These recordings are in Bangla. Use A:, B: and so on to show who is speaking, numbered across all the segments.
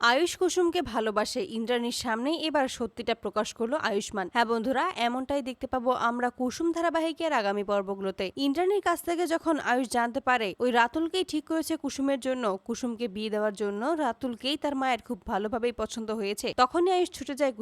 A: আয়ুষ কুসুমকে ভালোবাসে ইন্দ্রাণীর সামনেই এবার সত্যিটা প্রকাশ করলো আয়ুষ্মান। হ্যাঁ বন্ধুরা, এমনটাই দেখতে পাবো আমরা কুসুম ধারাবাহিকের আগামী পর্বগুলোতে। ইন্দ্রাণীর কাছ থেকে যখন আয়ুষ জানতে পারে ওই রাতুলকেই ঠিক করেছে কুসুমের জন্য, কুসুমকে বিয়ে দেওয়ার জন্য রাতুলকেই তার মায়ের খুব ভালোভাবেই পছন্দ হয়েছে, তখনই আয়ুষ ছুটে যায়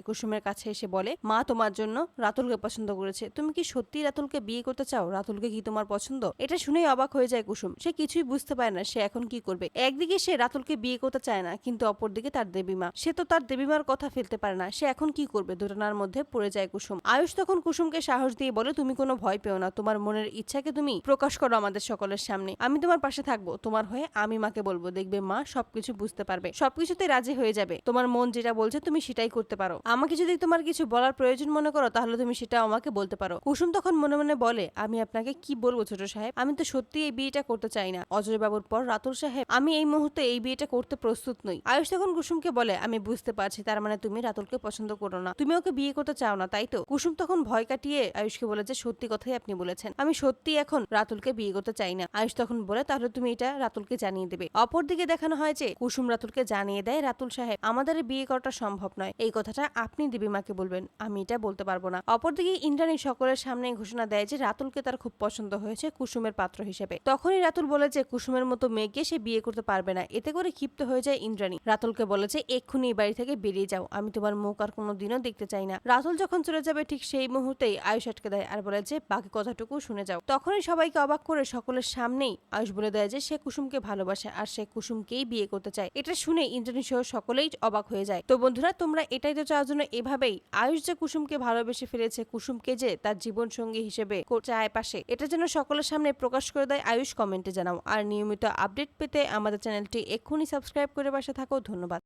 A: কুসুমের কাছে এসে বলে, মা তোমার জন্য রাতুলকে পছন্দ করেছে, তুমি কি সত্যি রাতুলকে বিয়ে করতে চাও? রাতুলকে কি তোমার পছন্দ? এটা শুনেই অবাক হয়ে যায় কুসুম। সে কিছুই বুঝতে পারে না সে এখন কি করবে। একদিকে সে রাতুলকে বিয়ে করতে চায় না, কিন্তু অপরদিকে তার দেবীমা, সে তো তার দেবীমার কথা ফেলতে পারে না, সে এখন কি করবে। দুটানার মধ্যে পড়ে যায় কুসুম। আয়ুষ তখন কুসুমকে সাহস দিয়ে বলে, তুমি কোনো ভয় পেও না, তোমার মনের ইচ্ছাকে তুমি প্রকাশ করো আমাদের সকলের সামনে, আমি তোমার পাশে থাকবো, তোমার হয়ে আমি মাকে বলবো, দেখবে মা সবকিছু বুঝতে পারবে, সবকিছুতে রাজি হয়ে যাবে, তোমার মন যেটা বলছে তুমি সেটাই করতে পারো, আমাকে যদি তোমার কিছু বলার প্রয়োজন মনে করো তাহলে তুমি সেটা আমাকে বলতে পারো। কুসুম তখন মনে মনে বলে, আমি আপনাকে কি বলবো ছোট সাহেব, আমি তো সত্যি এই বিয়েটা করতে চাই না, অজয় বাবুর পর রাতুল সাহেব, আমি এই মুহূর্তে এই বিয়েটা করতে প্রস্তুত নই। আয়ুষ তখন কুসুমকে বলে, আমি বুঝতে পারছি, তার মানে তুমি রাতুলকে পছন্দ করো না, তুমি ওকে বিয়ে করতে চাও না, তাই তো? কুসুম তখন ভয় কাটিয়ে আয়ুষকে বলে যে, সত্যি কথাই আপনি বলেছেন, আমি সত্যি এখন রাতুলকে বিয়ে করতে চাই না। আয়ুষ তখন বলে, তাহলে তুমি এটা রাতুলকে জানিয়ে দেবে। অপরদিকে দেখানো হয় যে কুসুম রাতুলকে জানিয়ে দেয়, রাতুল সাহেব, আমাদের বিয়ে করাটা সম্ভব নয়, এই কথাটা আপনি দেবীমাকে বলবেন, আমি এটা বলতে পারবো না। অপরদিকে ইন্দ্রাণী সকলের সামনে ঘোষণা দেয় যে রাতুলকে তার খুব পছন্দ হয়েছে কুসুমের পাত্র হিসেবে। তখনই রাতুল বলে যে কুসুমের মতো মেয়েকে সে বিয়ে করতে পারবে না। এতে করে ক্ষিপ্ত হয়ে যায় ইন্দ্রাণী, রাতুলকে বলে যে এক্ষুনি এই বাড়ি থেকে বেরিয়ে যাও, আমি তোমার মুখ আর কোনোদিনও দেখতে চাই না। রাতুল যখন চলে যাবে ঠিক সেই মুহূর্তেই আয়ুষ আটকে দেয় আর বলে যে বাকি কথাটুকু শুনে যাও। তখনই সবাইকে অবাক করে সকলের সামনেই আয়ুষ বলে দেয় যে সে কুসুমকে ভালোবাসে আর সে কুসুমকেই বিয়ে করতে চায়। এটা শুনে ইন্দ্রাণী সহ সকলেই অবাক হয়ে যায়। তো বন্ধুরা, তোমরা এটাই তো চাওয়ার জন্য এভাবেই আয়ুষ যে কুসুমকে ভালোবেসে ফেলেছে, কুসুমকে যে তার জীবন সঙ্গী হিসেবে চায় পাশে, এটা যেন সকলের সামনে প্রকাশ করে দেয় আয়ুষ। কমেন্টে জানাও। আর নিয়মিত আপডেট পেতে আমাদের চ্যানেলটি এক্ষুনি সাবস্ক্রাইব করে পাশে থাকো। ধন্যবাদ।